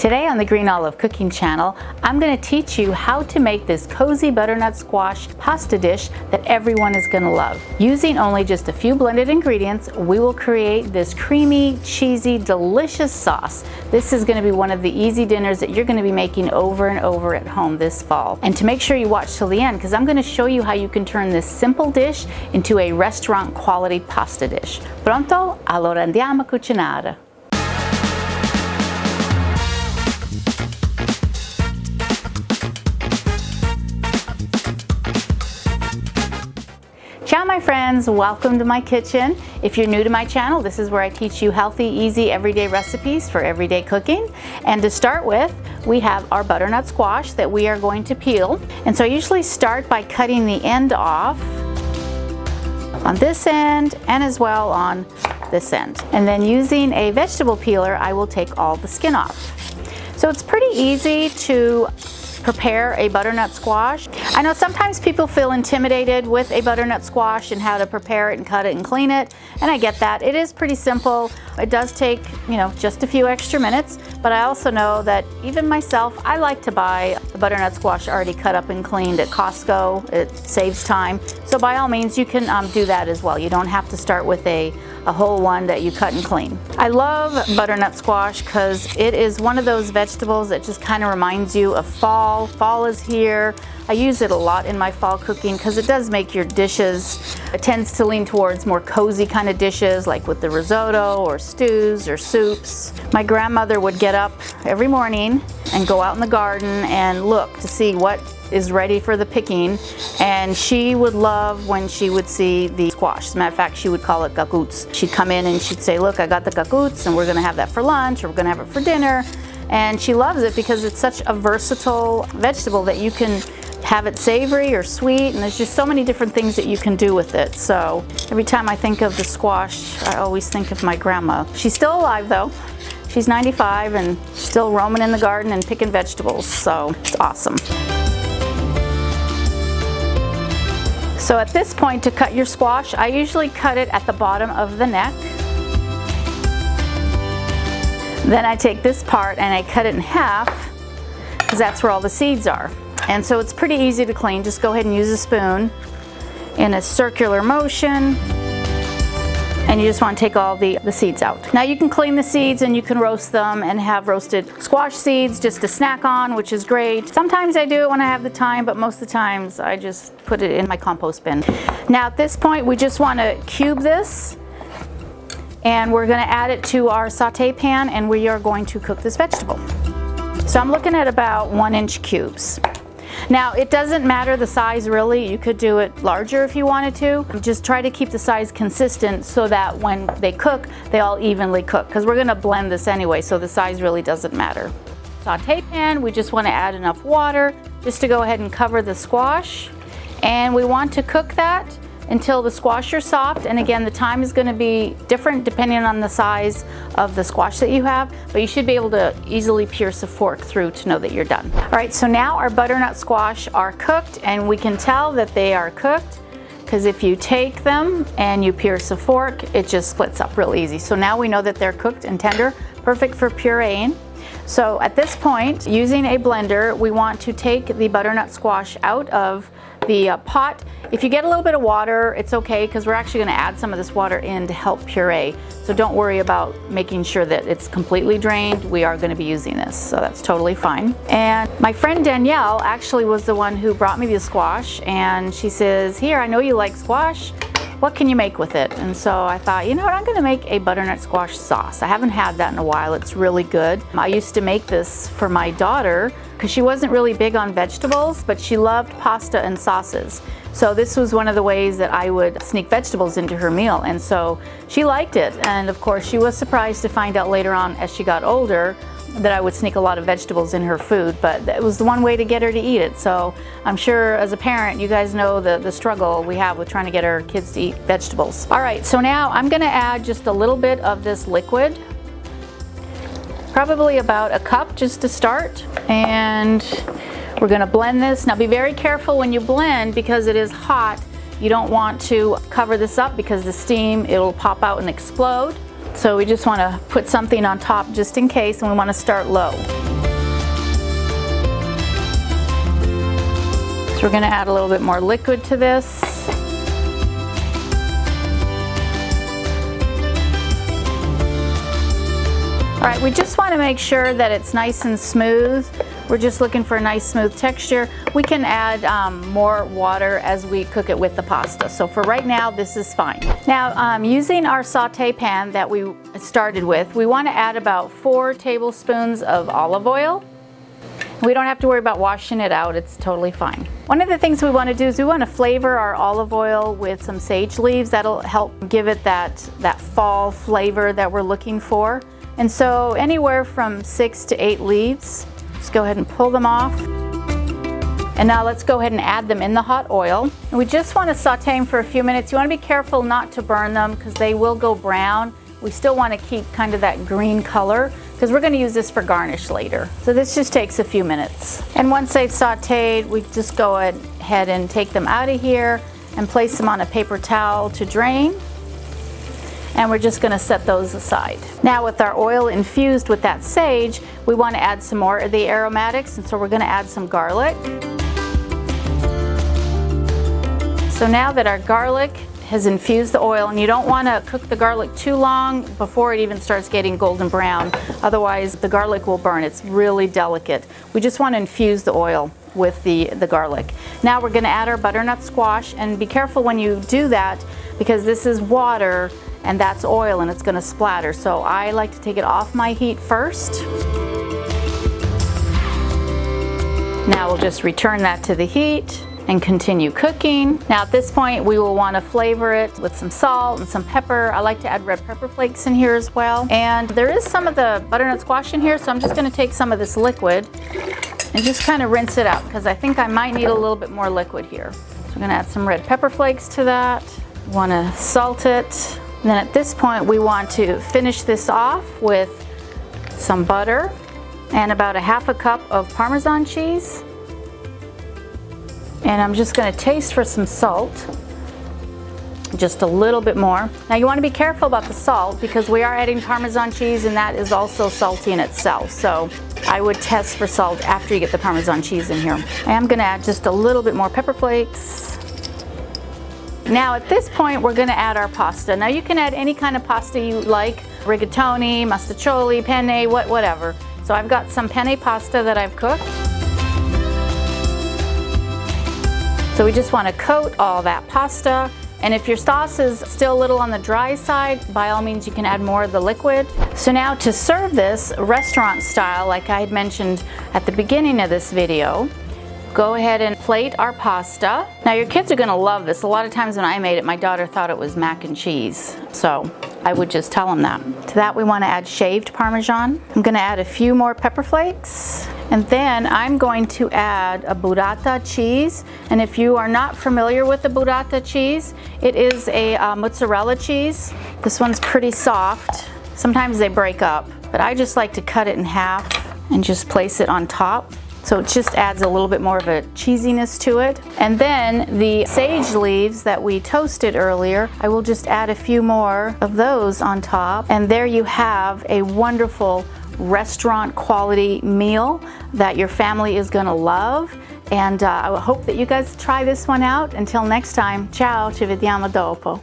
Today on the Green Olive Cooking Channel, I'm going to teach you how to make this cozy butternut squash pasta dish that everyone is going to love. Using only just a few blended ingredients, we will create this creamy, cheesy, delicious sauce. This is going to be one of the easy dinners that you're going to be making over and over at home this fall. And to make sure you watch till the end, because I'm going to show you how you can turn this simple dish into a restaurant quality pasta dish. Pronto? Allora andiamo a cucinare. Ciao my friends, welcome to my kitchen. If you're new to my channel, this is where I teach you healthy, easy, everyday recipes for everyday cooking. And to start with, we have our butternut squash that we are going to peel. And so I usually start by cutting the end off on this end and as well on this end. And then using a vegetable peeler, I will take all the skin off. So it's pretty easy to prepare a butternut squash. I know sometimes people feel intimidated with a butternut squash and how to prepare it and cut it and clean it, and I get that. It is pretty simple. It does take, just a few extra minutes, but I also know that even myself, I like to buy the butternut squash already cut up and cleaned at Costco. It saves time. So by all means, you can do that as well. You don't have to start with a whole one that you cut and clean. I love butternut squash because it is one of those vegetables that just kind of reminds you of fall. Fall is here. I use it a lot in my fall cooking because it does make your dishes, it tends to lean towards more cozy kind of dishes like with the risotto or stews or soups. My grandmother would get up every morning and go out in the garden and look to see what is ready for the picking, and she would love when she would see the squash. As a matter of fact, she would call it gakuts. She'd come in and she'd say, look, I got the gakuts and we're gonna have that for lunch or we're gonna have it for dinner. And she loves it because it's such a versatile vegetable that you can have it savory or sweet, and there's just so many different things that you can do with it. So every time I think of the squash, I always think of my grandma. She's still alive though. She's 95 and still roaming in the garden and picking vegetables, so it's awesome. So at this point, to cut your squash, I usually cut it at the bottom of the neck. Then I take this part and I cut it in half because that's where all the seeds are. And so it's pretty easy to clean. Just go ahead and use a spoon in a circular motion. And you just want to take all the seeds out. Now you can clean the seeds and you can roast them and have roasted squash seeds just to snack on, which is great. Sometimes I do it when I have the time, but most of the times I just put it in my compost bin. Now at this point, we just want to cube this. And we're going to add it to our saute pan, and we are going to cook this vegetable. So I'm looking at about 1-inch cubes. Now it doesn't matter the size really, you could do it larger if you wanted to. Just try to keep the size consistent so that when they cook, they all evenly cook, because we're going to blend this anyway, so the size really doesn't matter. Saute pan, we just want to add enough water just to go ahead and cover the squash, and we want to cook that until the squash are soft. And again, the time is going to be different depending on the size of the squash that you have, but you should be able to easily pierce a fork through to know that you're done. All right, so now our butternut squash are cooked, and we can tell that they are cooked because if you take them and you pierce a fork, it just splits up real easy. So now we know that they're cooked and tender, perfect for pureeing. So at this point, using a blender, we want to take the butternut squash out of the pot. If you get a little bit of water, it's okay, because we're actually going to add some of this water in to help puree. So don't worry about making sure that it's completely drained. We are going to be using this, so that's totally fine. And my friend Danielle actually was the one who brought me the squash, and she says, here, I know you like squash. What can you make with it? And so I thought, you know what, I'm going to make a butternut squash sauce. I haven't had that in a while. It's really good. I used to make this for my daughter because she wasn't really big on vegetables, but she loved pasta and sauces. So this was one of the ways that I would sneak vegetables into her meal, and so she liked it. And of course, she was surprised to find out later on as she got older that I would sneak a lot of vegetables in her food, but it was the one way to get her to eat it. So I'm sure as a parent, you guys know the struggle we have with trying to get our kids to eat vegetables. All right, so now I'm gonna add just a little bit of this liquid, probably about a cup just to start, and we're gonna blend this. Now be very careful when you blend because it is hot. You don't want to cover this up because the steam, it'll pop out and explode. So we just want to put something on top just in case, and we want to start low. So we're gonna add a little bit more liquid to this. All right, we just want to make sure that it's nice and smooth. We're just looking for a nice smooth texture. We can add more water as we cook it with the pasta. So for right now, this is fine. Now, using our saute pan that we started with, we want to add about 4 tablespoons of olive oil. We don't have to worry about washing it out, it's totally fine. One of the things we want to do is we want to flavor our olive oil with some sage leaves. That'll help give it that fall flavor that we're looking for. And so anywhere from 6 to 8 leaves. Just go ahead and pull them off. And now let's go ahead and add them in the hot oil. And we just want to saute them for a few minutes. You want to be careful not to burn them because they will go brown. We still want to keep kind of that green color because we're going to use this for garnish later. So this just takes a few minutes. And once they've sauteed, we just go ahead and take them out of here and place them on a paper towel to drain. And we're just gonna set those aside. Now with our oil infused with that sage, we wanna add some more of the aromatics, and so we're gonna add some garlic. So now that our garlic has infused the oil, and you don't wanna cook the garlic too long before it even starts getting golden brown, otherwise the garlic will burn. It's really delicate. We just wanna infuse the oil with the garlic. Now we're gonna add our butternut squash, and be careful when you do that because this is water and that's oil and it's gonna splatter. So I like to take it off my heat first. Now we'll just return that to the heat and continue cooking. Now at this point we will want to flavor it with some salt and some pepper. I like to add red pepper flakes in here as well. And there is some of the butternut squash in here, so I'm just gonna take some of this liquid and just kind of rinse it out because I think I might need a little bit more liquid here. So I'm gonna add some red pepper flakes to that. Wanna salt it. And then at this point we want to finish this off with some butter and about a half a cup of Parmesan cheese. And I'm just going to taste for some salt, just a little bit more. Now you want to be careful about the salt because we are adding Parmesan cheese and that is also salty in itself. So I would test for salt after you get the Parmesan cheese in here. I am going to add just a little bit more pepper flakes. Now at this point we're going to add our pasta. Now you can add any kind of pasta you like, rigatoni, mustaccioli, penne, whatever. So I've got some penne pasta that I've cooked. So we just want to coat all that pasta. And if your sauce is still a little on the dry side, by all means you can add more of the liquid. So now to serve this restaurant style, like I had mentioned at the beginning of this video, go ahead and plate our pasta. Now your kids are gonna love this. A lot of times when I made it, my daughter thought it was mac and cheese. So I would just tell them that. To that we wanna add shaved Parmesan. I'm gonna add a few more pepper flakes. And then I'm going to add a burrata cheese. And if you are not familiar with the burrata cheese, it is a mozzarella cheese. This one's pretty soft. Sometimes they break up, but I just like to cut it in half and just place it on top. So it just adds a little bit more of a cheesiness to it. And then the sage leaves that we toasted earlier, I will just add a few more of those on top. And there you have a wonderful restaurant quality meal that your family is gonna love. And I hope that you guys try this one out. Until next time, ciao, ci vediamo dopo.